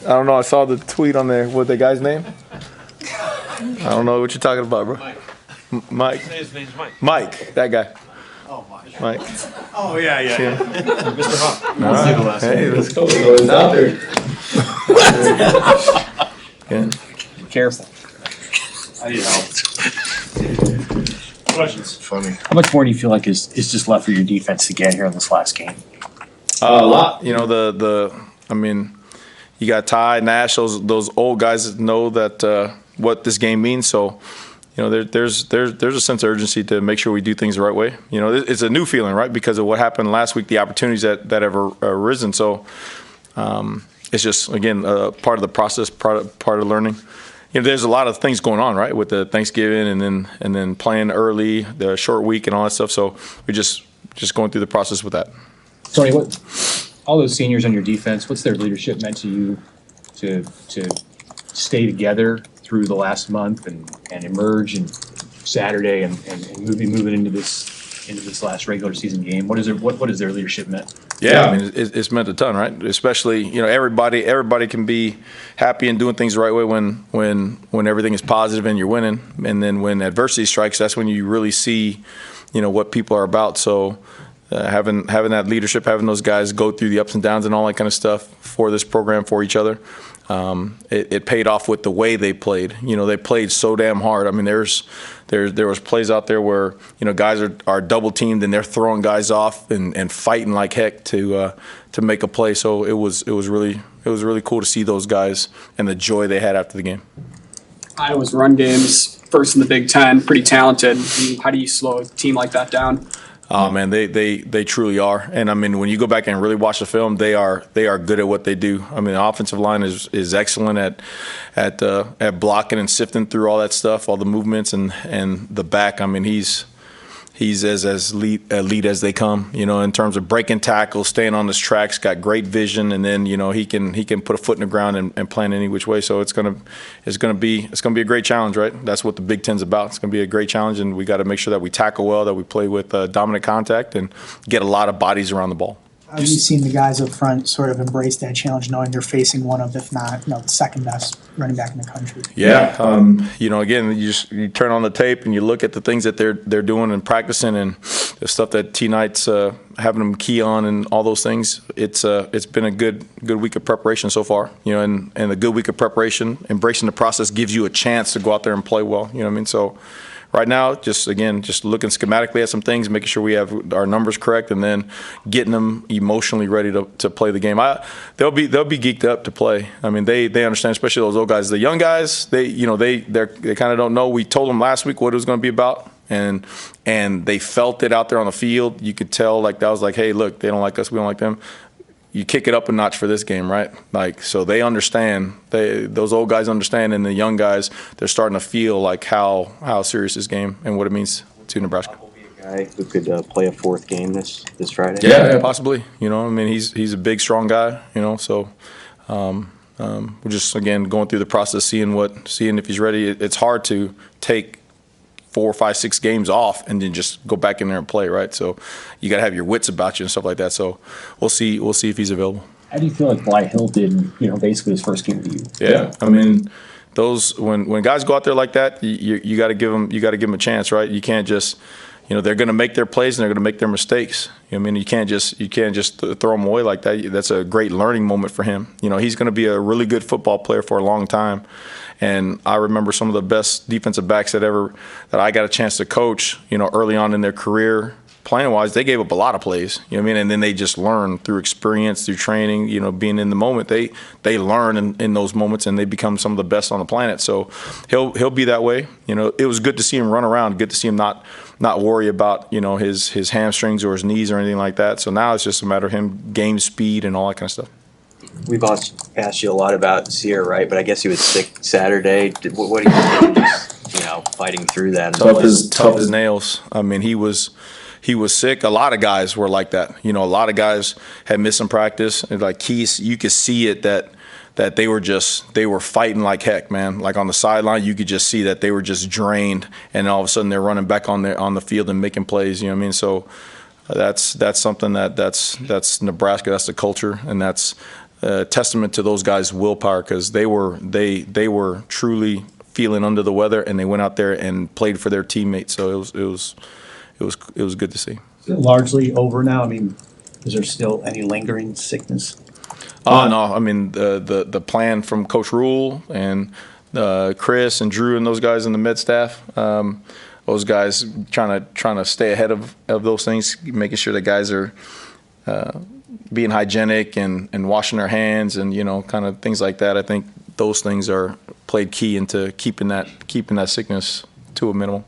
I don't know. I saw the tweet on there. What the guy's name? I don't know what you're talking about, bro. Mike. His name's Mike. Mike, that guy. Oh, Mike. Mike. Oh, yeah. Mr. Hawk. All right. Hey, let's go. It's out there. Yeah. Be careful. I need help. Questions? Funny. How much more do you feel like is just left for your defense to get here in this last game? A lot. You know, I mean, you got Ty, Nash, those old guys know that what this game means. So, you know, there's a sense of urgency to make sure we do things the right way. You know, it's a new feeling, right, because of what happened last week, the opportunities that have arisen. So it's just, again, part of the process, part of learning. You know, there's a lot of things going on, right, with the Thanksgiving and then playing early, the short week and all that stuff. So we're just going through the process with that. Tony, all those seniors on your defense, what's their leadership meant to you to stay together through the last month and emerge and Saturday and moving into this last regular season game? What is their leadership meant? Yeah, I mean, it's meant a ton, right? Especially, you know, everybody can be happy and doing things the right way when everything is positive and you're winning, and then when adversity strikes, that's when you really see, you know, what people are about. So having that leadership, having those guys go through the ups and downs and all that kind of stuff for this program, for each other, it paid off with the way they played. You know, they played so damn hard. I mean, there was plays out there where, you know, guys are double teamed and they're throwing guys off and fighting like heck to make a play. So it was really cool to see those guys and the joy they had after the game. Iowa's run game's first in the Big Ten, pretty talented. How do you slow a team like that down? Oh man, they truly are. And I mean, when you go back and really watch the film, they are good at what they do. I mean, the offensive line is excellent at blocking and sifting through all that stuff, all the movements and the back. I mean, he's as elite as they come, you know, in terms of breaking tackles, staying on his tracks, got great vision, and then, you know, he can put a foot in the ground and plan any which way. So it's gonna be a great challenge, right? That's what the Big Ten's about. It's gonna be a great challenge, and we got to make sure that we tackle well, that we play with dominant contact, and get a lot of bodies around the ball. How have you seen the guys up front sort of embrace that challenge, knowing they're facing one of, if not, you know, the second best running back in the country? Yeah, you know, again, you turn on the tape and you look at the things that they're doing and practicing, and the stuff that T-Knight's having them key on and all those things. It's been a good week of preparation so far, you know, and a good week of preparation, embracing the process gives you a chance to go out there and play well. You know what I mean? So right now, just looking schematically at some things, making sure we have our numbers correct, and then getting them emotionally ready to play the game. They'll be geeked up to play. I mean, they understand, especially those old guys. The young guys, they kind of don't know. We told them last week what it was going to be about, and they felt it out there on the field. You could tell, like, that was like, hey, look, they don't like us, we don't like them. You kick it up a notch for this game, right? Like, so they understand. Those old guys understand, and the young guys, they're starting to feel like how serious this game and what it means to Nebraska. A guy who could play a fourth game this Friday. Yeah, possibly. You know, I mean, he's a big, strong guy. You know, so we're just, again, going through the process, seeing if he's ready. It's hard to take 4, 5, 6 games off and then just go back in there and play, right? So you got to have your wits about you and stuff like that. So we'll see if he's available. How do you feel like Blye Hill did, you know, basically his first game with you? Yeah, I mean, those when guys go out there like that, you got to give them a chance, right? You can't just, you know, they're going to make their plays and they're going to make their mistakes. I mean, you can't just throw them away like that. That's a great learning moment for him. You know, he's going to be a really good football player for a long time. And I remember some of the best defensive backs that I got a chance to coach, you know, early on in their career, playing-wise, they gave up a lot of plays, you know what I mean? And then they just learn through experience, through training, you know, being in the moment. They learn in those moments, and they become some of the best on the planet. So he'll be that way. You know, it was good to see him run around, good to see him not worry about, you know, his hamstrings or his knees or anything like that. So now it's just a matter of him game speed and all that kind of stuff. We've asked you a lot about Ceyair Wright, but I guess he was sick Saturday. What do you think, just, you know, fighting through that? Tough as nails. I mean, he was sick. A lot of guys were like that. You know, a lot of guys had missed some practice. And like Keith, you could see it that they were fighting like heck, man. Like on the sideline, you could just see that they were just drained, and all of a sudden they're running back on the field and making plays. You know what I mean? So that's something that's Nebraska. That's the culture, and that's testament to those guys' willpower, because they were truly feeling under the weather, and they went out there and played for their teammates. So it was good to see. Is it largely over now? I mean, is there still any lingering sickness? Oh no! I mean, the plan from Coach Rule and Chris and Drew and those guys in the med staff, those guys trying to stay ahead of those things, making sure that guys are being hygienic and washing their hands and kind of things like that. I think those things are played key into keeping that sickness to a minimum.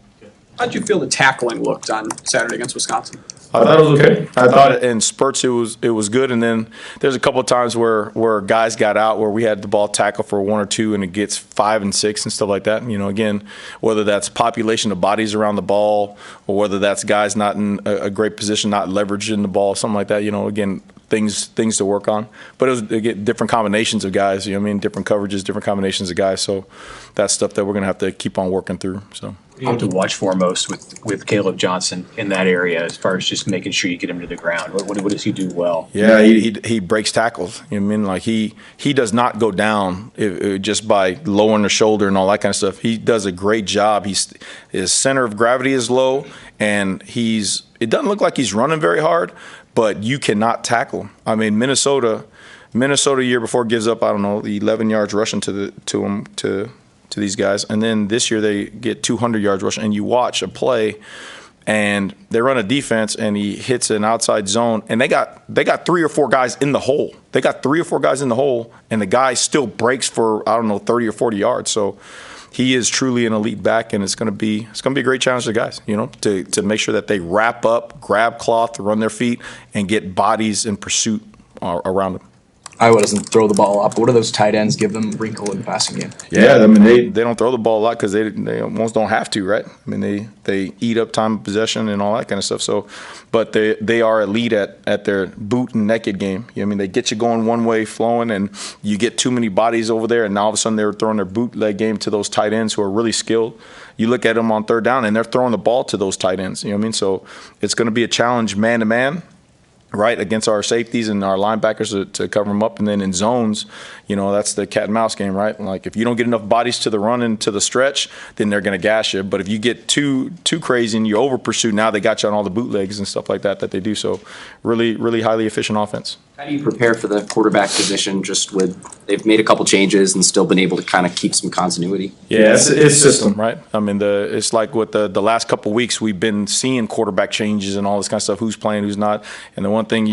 How'd you feel the tackling looked on Saturday against Wisconsin? I thought it was okay. I thought in spurts it was good, and then there's a couple of times where guys got out where we had the ball tackled for 1 or 2, and it gets 5 and 6 and stuff like that. Again, whether that's population of bodies around the ball, or whether that's guys not in a great position, not leveraging the ball, something like that. Again, things to work on. But it was again, different combinations of guys. Different coverages, different combinations of guys. So that's stuff that we're gonna have to keep on working through. So. You have to watch for most with Caleb Johnson in that area, as far as just making sure you get him to the ground. What does he do well? Yeah, he breaks tackles. Like he does not go down just by lowering the shoulder and all that kind of stuff. He does a great job. His center of gravity is low, and it doesn't look like he's running very hard, but you cannot tackle him. I mean, Minnesota a year before gives up, 11 yards rushing to these guys, and then this year they get 200 yards rushing, and you watch a play and they run a defense and he hits an outside zone, and they got 3 or 4 guys in the hole. They got 3 or 4 guys in the hole, and the guy still breaks for 30 or 40 yards. So he is truly an elite back, and it's going to be a great challenge to guys, to make sure that they wrap up, grab cloth, run their feet, and get bodies in pursuit around them. Iowa doesn't throw the ball up. What do those tight ends give them wrinkle in the passing game? Yeah, I mean they don't throw the ball a lot because they almost don't have to, right? I mean they eat up time of possession and all that kind of stuff. So, but they are elite at their boot and naked game. They get you going one way, flowing, and you get too many bodies over there, and now all of a sudden they're throwing their bootleg game to those tight ends who are really skilled. You look at them on third down, and they're throwing the ball to those tight ends. So it's going to be a challenge man to man, right, against our safeties and our linebackers to cover them up. And then in zones, that's the cat and mouse game, right? Like if you don't get enough bodies to the run and to the stretch, then they're going to gash you. But if you get too crazy and you over pursue, now they got you on all the bootlegs and stuff like that they do. So really, really highly efficient offense. How do you prepare for the quarterback position they've made a couple changes and still been able to kind of keep some continuity? Yeah, it's system, right? I mean, it's like with the last couple of weeks, we've been seeing quarterback changes and all this kind of stuff, who's playing, who's not. And the one thing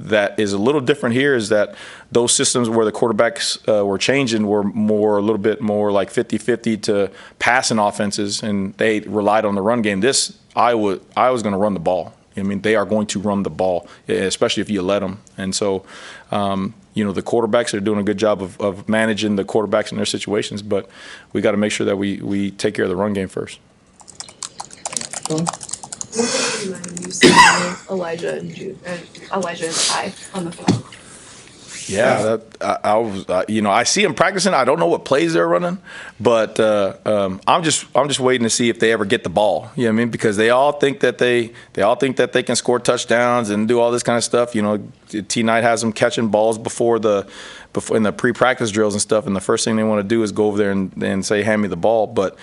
that is a little different here is that those systems where the quarterbacks were changing were a little bit more like 50-50 to passing offenses, and they relied on the run game. Iowa's going to run the ball. They are going to run the ball, especially if you let them. And so, the quarterbacks are doing a good job of managing the quarterbacks in their situations, but we got to make sure that we take care of the run game first. You saw Elijah and Ty on the field. Yeah, I see them practicing. I don't know what plays they're running, but I'm just waiting to see if they ever get the ball. Because they all think that they can score touchdowns and do all this kind of stuff. T Knight has them catching balls before in the pre-practice drills and stuff, and the first thing they want to do is go over there and say, "Hand me the ball." But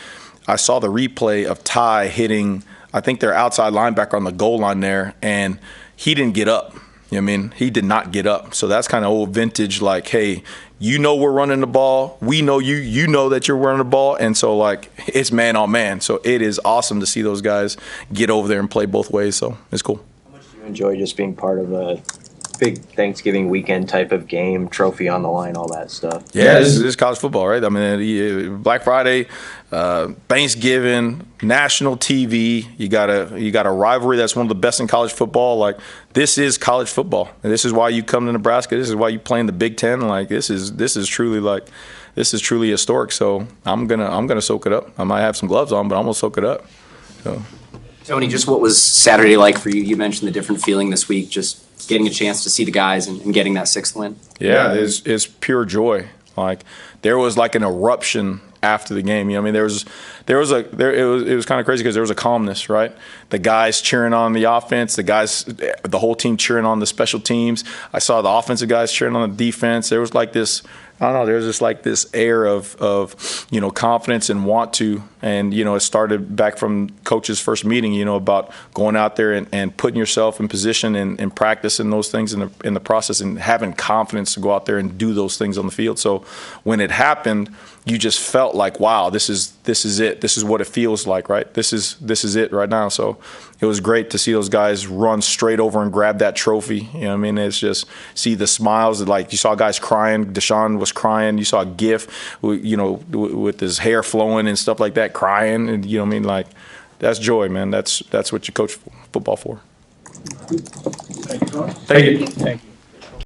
I saw the replay of Ty hitting, I think, their outside linebacker on the goal line there, and he didn't get up. He did not get up. So that's kind of old vintage, like, hey, we're running the ball. We know you know that you're running the ball. And so, like, it's man on man. So it is awesome to see those guys get over there and play both ways. So it's cool. How much do you enjoy just being part of a big Thanksgiving weekend type of game, trophy on the line, all that stuff? Yeah, this is college football, right? I mean, Black Friday, Thanksgiving, national TV. You got a rivalry that's one of the best in college football. Like, this is college football, and this is why you come to Nebraska. This is why you play in the Big Ten. Like, this is truly historic. So I'm gonna soak it up. I might have some gloves on, but I'm gonna soak it up. So. Tony, just what was Saturday like for you? You mentioned the different feeling this week, just getting a chance to see the guys and getting that 6th win. Yeah, it's pure joy. Like there was like an eruption after the game. You know, I mean, it was kind of crazy because there was a calmness, right? The guys cheering on the offense, the whole team cheering on the special teams. I saw the offensive guys cheering on the defense. There was like this, I don't know, there was just like this air of you know, confidence and want to. And, you know, it started back from coach's first meeting, you know, about going out there and putting yourself in position and practicing those things in the process and having confidence to go out there and do those things on the field. So when it happened, you just felt like, wow, this is it. This is what it feels like, right? This is it right now. So it was great to see those guys run straight over and grab that trophy. You know what I mean? It's just see the smiles. Like you saw guys crying. Deshaun was crying. You saw a GIF, you know, with his hair flowing and stuff like that, crying. And you know what I mean? Like that's joy, man. That's what you coach football for. Thank you. Thank you. Thank you.